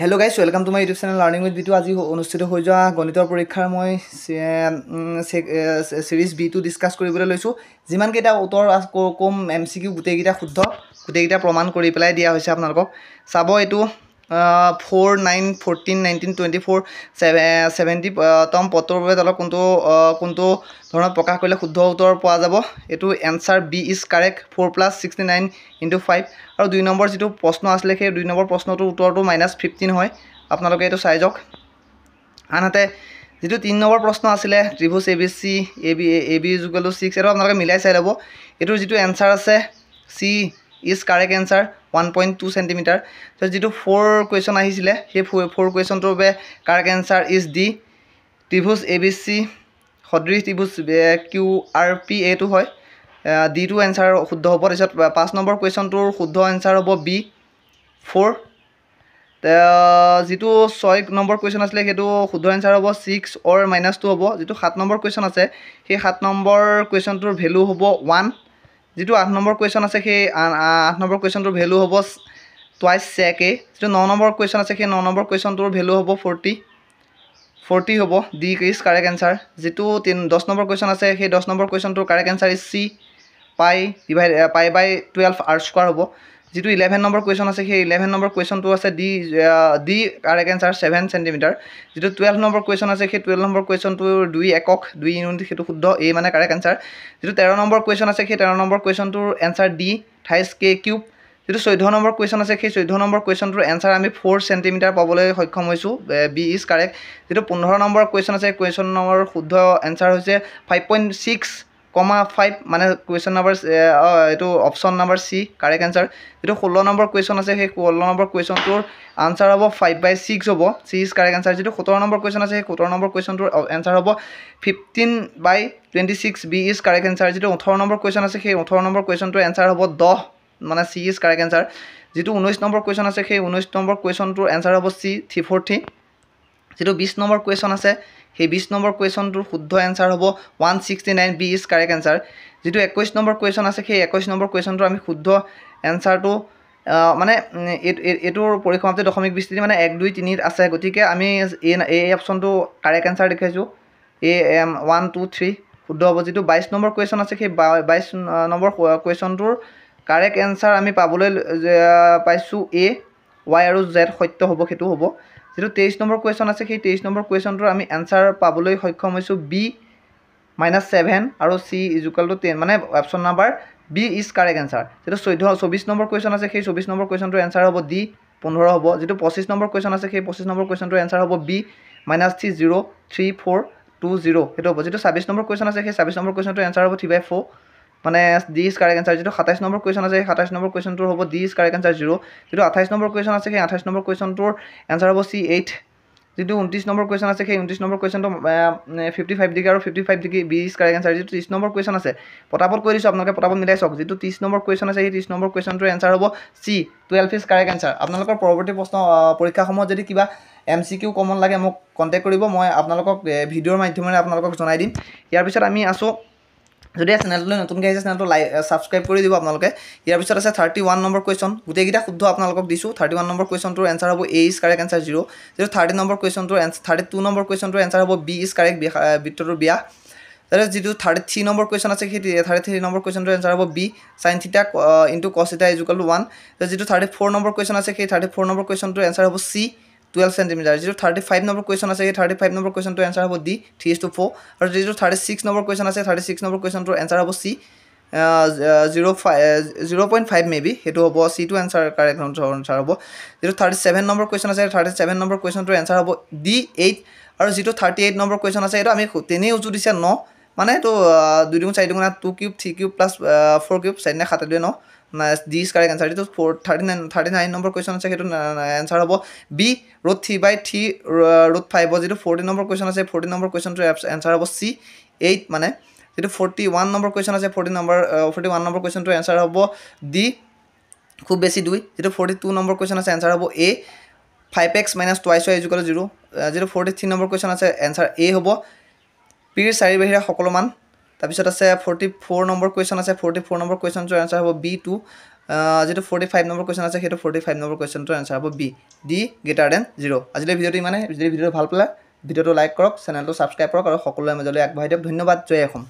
Hello guys, welcome to my YouTube channel Learning with B2 আজি অনুষ্ঠিত হৈ যোৱা গণিতৰ পৰীক্ষাৰ মই সিৰিজ B2 ডিসকাস কৰিবলৈ লৈছো যিমান কেইটা উত্তৰ কম MCQ গুটেইকেইটা শুদ্ধ গুটেইকেইটা প্ৰমাণ কৰি পেলাই দিয়া হৈছে আপোনালোকক চাব এটো 4 9 14 19 24 70 তম পত্ৰৰ বাবে তলত কোনটো ধৰণত প্ৰকাশ কৰিলে শুদ্ধ উত্তৰ পোৱা যাব এটো এনসাৰ B is correct 4 + 69 * 5 আৰু 2 নম্বৰ যেটো প্ৰশ্ন আছিল সেই 2 নম্বৰ প্ৰশ্নটোৰ উত্তৰটো -15 হয় আপোনালোকে এটো চাই যাওক আনহাতে যেটো 3 নম্বৰ প্ৰশ্ন আছিল ত্ৰিভুজ ABC AB 6 এটো আপোনালোকে মিলাই চাই লব এটোৰ যেটো এনসাৰ আছে C is correct answer 1.2 cm so যেটো 4 কোৱেশ্চন আহিছিল সেই 4 কোৱেশ্চনটোৰ বাবে correct answer is D ত্ৰিভুজ ABC সদৃশ ত্ৰিভুজ QRP এটো হয় D টো answer শুদ্ধ হ'ব তাৰপিছত 5 নম্বৰ কোৱেশ্চনটোৰ শুদ্ধ answer হ'ব B 4 যেটো 6 নম্বৰ কোৱেশ্চন আছিল হেতু শুদ্ধ answer হ'ব 6 or -2 হ'ব যেটো 7 নম্বৰ কোৱেশ্চন আছে সেই 7 নম্বৰ কোৱেশ্চনটোৰ ভ্যালু হ'ব 1 যেটো 8 নম্বৰ কোৱেশ্চন আছে সেই 8 নম্বৰ কোৱেশ্চনটোৰ ভ্যালু হ'ব twice sec a যেটো 9 নম্বৰ কোৱেশ্চন আছে সেই 9 নম্বৰ কোৱেশ্চনটোৰ ভ্যালু হ'ব 40 হ'ব D is correct answer যেটো 10 নম্বৰ কোৱেশ্চন আছে সেই 10 নম্বৰ কোৱেশ্চনটোৰ correct answer is C pi/12 r² হ'ব যেটো 11 নম্বৰ কোৱেশ্চন আছে সেই 11 নম্বৰ কোৱেশ্চনটো আছে D কাৰেক্ট answer 7 cm যেটো 12 নম্বৰ কোৱেশ্চন আছে সেই 12 নম্বৰ কোৱেশ্চনটো 2 একক 2 ইউনিট হেতু শুদ্ধ A মানে কাৰেক্ট answer যেটো 13 নম্বৰ কোৱেশ্চন আছে সেই 13 নম্বৰ কোৱেশ্চনটোৰ answer D 28k³ যেটো 14 নম্বৰ কোৱেশ্চন আছে সেই 14 নম্বৰ কোৱেশ্চনটোৰ answer আমি 4 cm পাবলৈ সক্ষম হৈছো B is correct যেটো 15 নম্বৰ কোৱেশ্চন আছে কোৱেশ্চন নম্বৰ শুদ্ধ answer হৈছে 5.6,5 মানে কোৱেশ্চন নম্বৰ এটো option number C correct answer যেটো 16 নম্বৰ কোৱেশ্চন আছে সেই 16 নম্বৰ কোৱেশ্চনটোৰ answer হ'ব 5/6 হ'ব C is correct answer যেটো 17 নম্বৰ কোৱেশ্চন আছে সেই 17 নম্বৰ কোৱেশ্চনটোৰ answer হ'ব 15/26 B is correct answer যেটো 18 নম্বৰ কোৱেশ্চন আছে সেই 18 নম্বৰ কোৱেশ্চনটোৰ answer হ'ব 10 মানে C is correct answer যেটো 19 নম্বৰ কোৱেশ্চন আছে সেই 19 নম্বৰ কোৱেশ্চনটোৰ answer হ'ব C 340 যেটো 20 নম্বৰ কোৱেশ্চন আছে সেই 20 নম্বৰ কোৱেশ্চনটোৰ শুদ্ধ answer হ'ব 169 B is correct answer যেটো 21 নম্বৰ কোৱেশ্চন আছে সেই 21 নম্বৰ কোৱেশ্চনটো আমি শুদ্ধ answerটো মানে এটোৰ পৰীক্ষামতে দশমিক বিস্তৃতি মানে 1 2 3 আছে গতিকে আমি এই অপচনটো কারেক্ট answer দেখাইছো A 1 2 3 শুদ্ধ হ'ব যেটো 22 নম্বৰ কোৱেশ্চন আছে সেই 22 নম্বৰ কোৱেশ্চনটোৰ কাৰেক্ট answer আমি পাবলৈ পাইছো A y আৰু z সত্য হ'ব হেতু হ'ব যেটো 23 নম্বৰ কোৱেশ্চন আছে সেই 23 নম্বৰ কোৱেশ্চনটোৰ আমি answer পাবলৈ সক্ষম হৈছো B -7 আৰু C = 10 মানে option number B is correct answer যেটো 24 নম্বৰ কোৱেশ্চন আছে সেই 24 নম্বৰ কোৱেশ্চনটোৰ answer হ'ব D 15 হ'ব যেটো 25 নম্বৰ কোৱেশ্চন আছে সেই 25 নম্বৰ কোৱেশ্চনটোৰ answer হ'ব B -303,420 হেতু হ'ব যেটো 26 নম্বৰ কোৱেশ্চন আছে সেই 26 নম্বৰ কোৱেশ্চনটোৰ answer হ'ব 3/4 মানে D is correct answer যেটো 27 নম্বৰ কোৱেশ্চন আছে 27 নম্বৰ কোৱেশ্চনটোৰ হ'ব D is correct answer 0 যেটো 28 নম্বৰ কোৱেশ্চন আছে সেই 28 নম্বৰ কোৱেশ্চনটোৰ answer হ'ব C 8 যেটো 29 নম্বৰ কোৱেশ্চন আছে সেই 29 নম্বৰ কোৱেশ্চনটো 55 ডিগ্ৰী আৰু 55 degree B is correct answer যেটো 30 নম্বৰ কোৱেশ্চন আছে পটাপট কৰি দিছো আপোনালোকে পটাপট মিলাই চাওক যেটো 30 নম্বৰ কোৱেশ্চন আছে সেই 30 নম্বৰ কোৱেশ্চনটোৰ answer হ'ব C 12 is correct answer আপোনালোকৰ পৰৱৰ্তী প্ৰশ্ন পৰীক্ষাসমূহত যদি কিবা MCQ কমন লাগে মোক কন্টাক্ট কৰিব মই আপোনালোকক ভিডিওৰ মাধ্যমেৰে আপোনালোকক জনাই দিম ইয়াৰ পিছত আমি আসো যদি চেনেলটো নতুনকৈ আহিছে চেনেলটো সাবস্ক্ৰাইব কৰি দিব আপোনালোকে ইয়াৰ পিছত আছে 31 নম্বৰ কোৱেশ্চন গুটেইকেইটা শুদ্ধ আপোনালোকক দিছো 31 নম্বৰ কোৱেশ্চনটোৰ answer হ'ব A is correct answer 0 যেটো 30 নম্বৰ কোৱেশ্চনটোৰ 32 নম্বৰ কোৱেশ্চনটোৰ answer হ'ব B is correct বৃত্তটোৰ ব্যাস তাৰে যেটো 33 নম্বৰ কোৱেশ্চন আছে সেই 33 নম্বৰ কোৱেশ্চনটোৰ answer হ'ব B sin θ * cos θ = 1 যেটো 34 নম্বৰ কোৱেশ্চন আছে সেই 34 নম্বৰ কোৱেশ্চনটোৰ answer হ'ব C 12 cm যেটো 35 নম্বৰ কোৱেশ্চন আছে সেই 35 নম্বৰ কোৱেশ্চনটোৰ answer হ'ব D 3:4 আৰু যেটো 36 নম্বৰ কোৱেশ্চন আছে 36 নম্বৰ কোৱেশ্চনটোৰ answer হ'ব C 0.5 মেবি হেতু হ'ব C টো answer correct answer হ'ব যেটো 37 নম্বৰ কোৱেশ্চন আছে 37 নম্বৰ কোৱেশ্চনটোৰ answer হ'ব D 8 আৰু যেটো 38 নম্বৰ কোৱেশ্চন আছে এটো আমি তেনে উজু দিছে 9 মানে তো 2 4 2 3³ 4³ 7 7 9 D is correct answer যেটো 39 নম্বৰ কোৱেশ্চন আছে হেতু answer হ'ব B √3/3 √5 যেটো 40 নম্বৰ কোৱেশ্চন আছে 40 নম্বৰ কোৱেশ্চনটোৰ answer হ'ব C 8 মানে যেটো 41 নম্বৰ কোৱেশ্চন আছে 41 নম্বৰ কোৱেশ্চনটোৰ answer হ'ব D খুব বেছি 2 যেটো 42 নম্বৰ কোৱেশ্চন আছে answer হ'ব A 5x - twice y = 0 যেটো 43 নম্বৰ কোৱেশ্চন আছে answer A হ'ব P ৰ চাৰি বাহিৰা সকলো মান তাৰ পিছত আছে 44 নম্বৰ কোৱেশ্চন আছে 44 নম্বৰ কোৱেশ্চনটোৰ answer হ'ব B2 যিটো 45 নম্বৰ কুৱেশ্যন আছে সেইটো 45 নম্বৰ কুৱেশ্যনটোৰ এনচাৰ হ'ব বি ডি গ্ৰেটাৰ দেন 0 আজিলৈ ভিডিঅ'টো ইমানে যদি ভিডিঅ'টো ভাল পালে ভিডিঅ'টো লাইক কৰক চেনেলটো ছাবস্ক্ৰাইব কৰক আৰু সকলোৰে মাজলৈ আগবঢ়াই দিয়ক ধন্যবাদ জয় অসম